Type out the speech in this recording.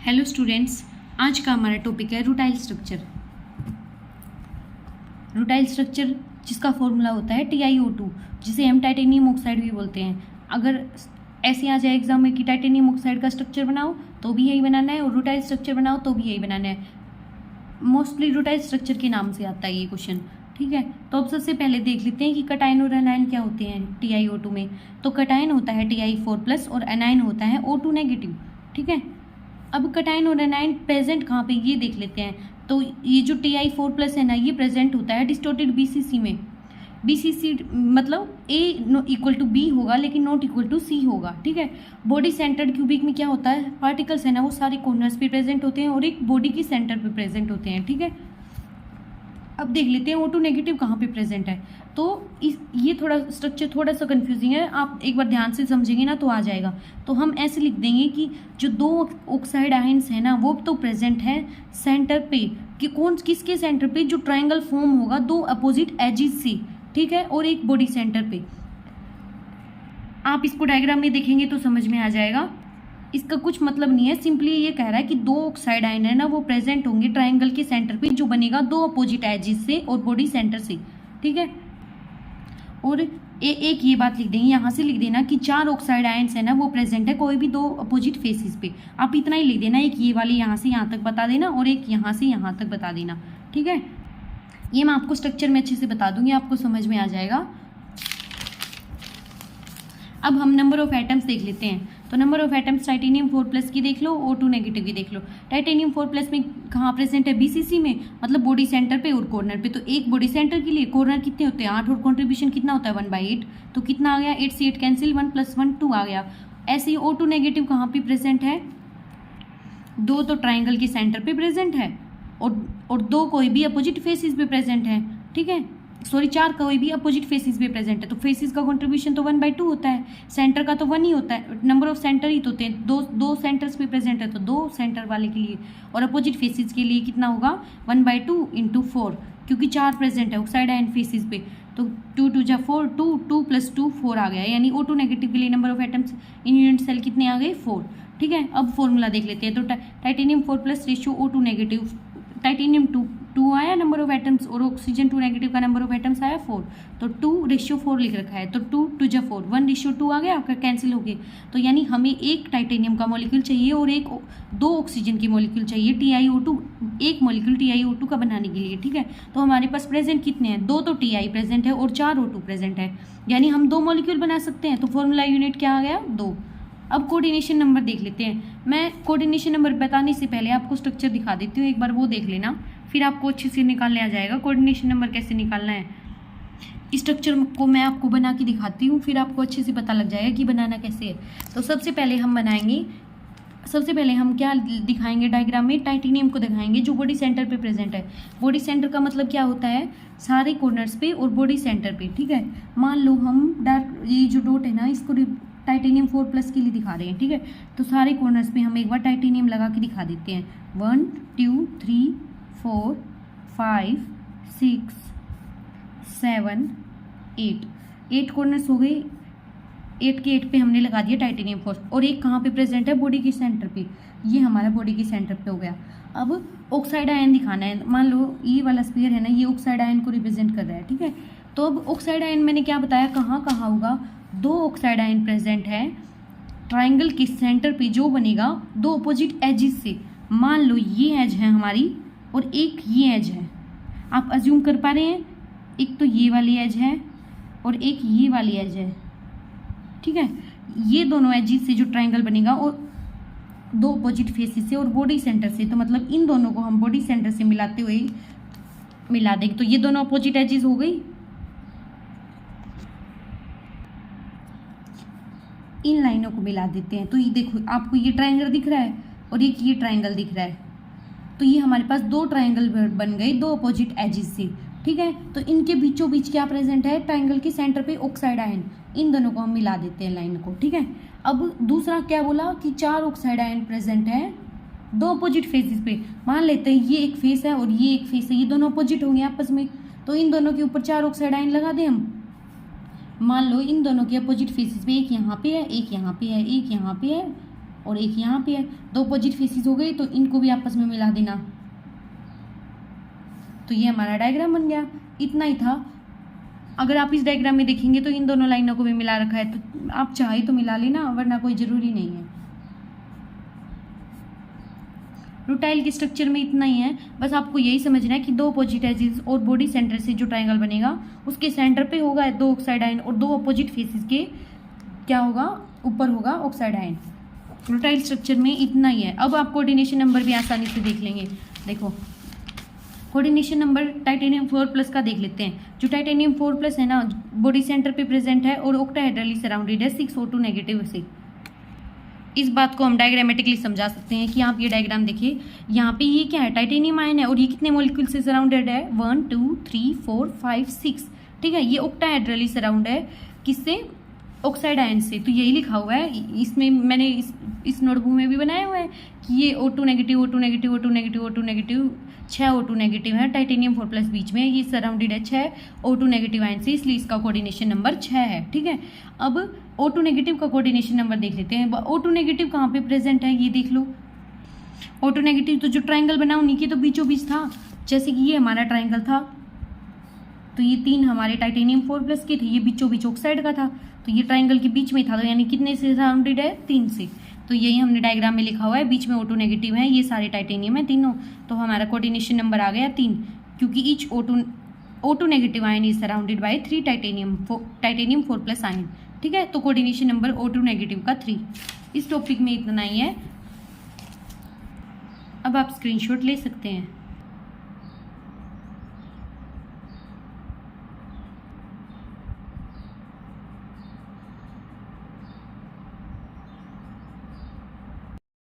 Hello students, आज का हमारा टॉपिक है रूटाइल स्ट्रक्चर। रूटाइल स्ट्रक्चर जिसका फॉर्मूला होता है TiO2, जिसे हम टाइटेनियम ऑक्साइड भी बोलते हैं। अगर ऐसे आ जाए एग्जाम में कि टाइटेनियम ऑक्साइड का स्ट्रक्चर बनाओ तो भी यही बनाना है, और रूटाइल स्ट्रक्चर बनाओ तो भी यही बनाना है। मोस्टली रूटाइल स्ट्रक्चर के नाम से आता है ये क्वेश्चन, ठीक है। तो अब सबसे पहले देख लेते हैं कि कटायन और एनायन क्या होते हैं TiO2 में। तो कटायन होता है Ti4+ और एनायन होता है O2-, ठीक है। अब कटायन और एनायन प्रेजेंट कहाँ पे ये देख लेते हैं। तो ये जो Ti4+ है ना, ये प्रेजेंट होता है डिस्टोर्टेड BCC में। BCC मतलब A इक्वल टू B होगा लेकिन नॉट इक्वल टू C होगा, ठीक है। बॉडी सेंटर्ड क्यूबिक में क्या होता है, पार्टिकल्स है ना वो सारे कॉर्नर्स पे प्रेजेंट होते हैं और एक बॉडी की सेंटर पे प्रेजेंट होते हैं, ठीक है। अब देख लेते हैं O2- कहाँ पे प्रेजेंट है। तो ये थोड़ा स्ट्रक्चर थोड़ा सा कंफ्यूजिंग है, आप एक बार ध्यान से समझेंगे ना तो आ जाएगा। तो हम ऐसे लिख देंगे कि जो दो ऑक्साइड आयंस है ना वो तो प्रेजेंट है सेंटर पे, कि कौन किसके सेंटर पे, जो ट्रायंगल फॉर्म होगा दो अपोजिट एजिस से, ठीक है, और एक बॉडी सेंटर पे। आप इसको डायग्राम में देखेंगे तो समझ में आ जाएगा। इसका कुछ मतलब नहीं है, सिंपली ये कह रहा है कि दो ऑक्साइड आयन है ना वो प्रेजेंट होंगे ट्रायंगल के सेंटर पे, जो बनेगा दो अपोजिट एजिस से और बॉडी सेंटर से, ठीक है। और एक ये बात लिख देंगे, यहाँ से लिख देना कि चार ऑक्साइड आयन्स है ना वो प्रेजेंट है कोई भी दो अपोजिट फेसिस पे। आप इतना ही लिख देना, एक ये वाली यहाँ से यहाँ तक बता देना और एक यहाँ से यहाँ तक बता देना, ठीक है। ये मैं आपको स्ट्रक्चर में अच्छे से बता दूंगी, आपको समझ में आ जाएगा। अब हम नंबर ऑफ एटम्स देख लेते हैं। तो नंबर ऑफ एटम्स टाइटेनियम 4+ की देख लो, O2- की देख लो। टाइटेनियम 4+ में कहाँ प्रेजेंट है, BCC में, मतलब बॉडी सेंटर पे और कॉर्नर पे। तो एक बॉडी सेंटर के लिए कॉर्नर कितने होते हैं, 8, और कॉन्ट्रीब्यूशन कितना होता है 1/8। तो कितना आ गया, 8 से 8 कैंसिल, 1 + 1 2 आ गया। ऐसे ही O2- कहाँ पे प्रेजेंट है, दो तो ट्राइंगल के सेंटर पे प्रेजेंट है और दो कोई भी अपोजिट फेसिस पे प्रेजेंट है, ठीक है। सॉरी, चार कोई भी अपोजिट फेसिस पे प्रेजेंट है। तो फेसिस का कंट्रीब्यूशन तो 1/2 होता है, सेंटर का तो 1 ही होता है, नंबर ऑफ सेंटर ही तो होते हैं, दो सेंटर्स पे प्रेजेंट है तो दो सेंटर वाले के लिए, और अपोजिट फेसिस के लिए कितना होगा 1/2 × 4, क्योंकि चार प्रेजेंट है ऑक्साइड आयन फेसिस पे। तो 2 × 2 = 4, 2 + 2 4 आ गया, यानी O2- के लिए number of atoms in unit cell कितने आ गए, 4, ठीक है। अब फॉर्मूला देख लेते हैं। तो टाइटेनियम 4+ रेशियो O2-, टाइटेनियम 2 आया नंबर ऑफ एटम्स, और ऑक्सीजन 2- का नंबर ऑफ एटम्स आया 4, तो 2:4 लिख रखा है। तो 2 × 2 = 4, 1:2 आ गया, आपका कैंसिल हो गया। तो यानी हमें एक टाइटेनियम का मॉलिक्यूल चाहिए और दो ऑक्सीजन की मॉलिक्यूल चाहिए TiO2, एक मॉलिक्यूल TiO2 का बनाने के लिए, ठीक है। तो हमारे पास प्रेजेंट कितने हैं, दो तो Ti प्रेजेंट है और 4 O2 प्रेजेंट है, यानी हम दो मॉलिक्यूल बना सकते हैं। तो फॉर्मूला यूनिट क्या आ गया, 2। अब कोऑर्डिनेशन नंबर देख लेते हैं। मैं कोऑर्डिनेशन नंबर बताने से पहले आपको स्ट्रक्चर दिखा देती हूँ, एक बार वो देख लेना, फिर आपको अच्छे से निकालने आ जाएगा कोऑर्डिनेशन नंबर कैसे निकालना है। इस स्ट्रक्चर को मैं आपको बना के दिखाती हूँ, फिर आपको अच्छे से पता लग जाएगा कि बनाना कैसे है। तो सबसे पहले हम क्या दिखाएंगे डायग्राम में, टाइटेनियम को दिखाएंगे जो बॉडी सेंटर पे प्रेजेंट है। बॉडी सेंटर का मतलब क्या होता है, सारे कॉर्नर्स पे और बॉडी सेंटर पे, ठीक है। मान लो हम ये जो डॉट है ना इसको टाइटेनियम 4+ के लिए दिखा रहे हैं, ठीक है। तो सारे कॉर्नर्स पे हम एक बार टाइटेनियम लगा के दिखा देते हैं। 1 2 3 4 5 6 7 8 कॉर्नर्स हो गए। 8 के 8 पे हमने लगा दिया टाइटेनियम 4, और एक कहाँ पे प्रेजेंट है, बॉडी के सेंटर पे। ये हमारा बॉडी के सेंटर पे हो गया। अब ऑक्साइड आयन दिखाना है। मान लो ये वाला स्फीयर है ना, ये ऑक्साइड आयन को रिप्रेजेंट कर रहा है, ठीक है। तो अब ऑक्साइड आयन मैंने क्या बताया, कहाँ कहाँ होगा, दो ऑक्साइड आयन प्रेजेंट है ट्राइंगल के सेंटर पे, जो बनेगा दो अपोजिट एजिस से। मान लो ये एज है हमारी और एक ये एज है, आप अज्यूम कर पा रहे हैं, एक तो ये वाली एज है और एक ये वाली एज है, ठीक है। ये दोनों एजिस से जो ट्राइंगल बनेगा और दो अपोजिट फेसिस से और बॉडी सेंटर से, तो मतलब इन दोनों को हम बॉडी सेंटर से मिलाते हुए मिला देंगे। तो ये दोनों अपोजिट एजिस हो गई, इन लाइनों को मिला देते हैं। तो ये देखो, आपको ये ट्रायंगल दिख रहा है और एक ये ट्रायंगल दिख रहा है, तो ये हमारे पास दो ट्रायंगल बन गए दो अपोजिट एजिस से, ठीक है। तो इनके बीचों बीच क्या प्रेजेंट है, ट्रायंगल के सेंटर पे ऑक्साइड आयन, इन दोनों को हम मिला देते हैं लाइन को, ठीक है। अब दूसरा क्या बोला कि 4 ऑक्साइड आयन प्रेजेंट है दो अपोजिट फेसिस पे। मान लेते हैं ये एक फेस है और ये एक फेस है, ये दोनों अपोजिट होंगे आपस में, तो इन दोनों के ऊपर 4 ऑक्साइड आयन लगा दें हम। मान लो इन दोनों के अपोजिट फेसिस पे एक यहाँ पे है, एक यहाँ पे है, एक यहाँ पे है, और एक यहाँ पे है, दो अपोजिट फेसिस हो गए, तो इनको भी आपस में मिला देना। तो ये हमारा डायग्राम बन गया, इतना ही था। अगर आप इस डायग्राम में देखेंगे तो इन दोनों लाइनों को भी मिला रखा है, तो आप चाहे तो मिला लेना, वरना कोई ज़रूरी नहीं है। रूटाइल के स्ट्रक्चर में इतना ही है, बस आपको यही समझना है कि दो अपोजिट एजेस और बॉडी सेंटर से जो ट्रायंगल बनेगा उसके सेंटर पे होगा दो ऑक्साइड आयन, और दो अपोजिट फेसिस के क्या होगा, ऊपर होगा ऑक्साइड आयन। रूटाइल स्ट्रक्चर में इतना ही है। अब आप कोऑर्डिनेशन नंबर भी आसानी से देख लेंगे। देखो कोऑर्डिनेशन नंबर टाइटेनियम 4+ का देख लेते हैं। जो टाइटेनियम 4+ है ना, बॉडी सेंटर पे प्रेजेंट है और ऑक्टाहेड्रली सराउंडेड है 6O2 नेगेटिव से। इस बात को हम डायग्रामेटिकली समझा सकते हैं कि आप ये डायग्राम देखिए, यहाँ पे ये क्या है, टाइटेनियम आयन है, और ये कितने मॉलिक्यूल से सराउंडेड है, 1 2 3 4 5 6, ठीक है। ये ऑक्टाहेड्रली सराउंड है किससे, ऑक्साइड आयन से। तो यही लिखा हुआ है इसमें, मैंने इस नोटबुक में भी बनाया हुआ है कि ये O2 negative O2 negative O2 negative O2 negative 6 O2 negative है, टाइटेनियम 4+ बीच में, ये सराउंडेड है 6 O2 नेगेटिव आयन से, इसलिए इसका कोऑर्डिनेशन नंबर 6 है, ठीक है। अब O2 नेगेटिव का कोऑर्डिनेशन नंबर देख लेते हैं। O2 नेगेटिव कहाँ पे प्रेजेंट है, ये देख लो। O2 नेगेटिव तो जो ट्राइंगल बना उन्हीं के तो बीचों बीच था, जैसे कि ये हमारा ट्राइंगल था, तो ये 3 हमारे टाइटेनियम 4+ के थे, ये बीचों बीच ऑक्साइड का था, तो ये ट्राइंगल के बीच में था, तो यानी कितने से सराउंडेड है, 3 से। तो यही हमने डायग्राम में लिखा हुआ है, बीच में O2 नेगेटिव है, ये सारे टाइटेनियम है तीनों, तो हमारा कोऑर्डिनेशन नंबर आ गया 3, क्योंकि each O2 negative ion is surrounded by 3 titanium 4+ ion, ठीक है। तो कोऑर्डिनेशन नंबर O2 नेगेटिव का 3। इस टॉपिक में इतना ही है। अब आप स्क्रीनशॉट ले सकते हैं।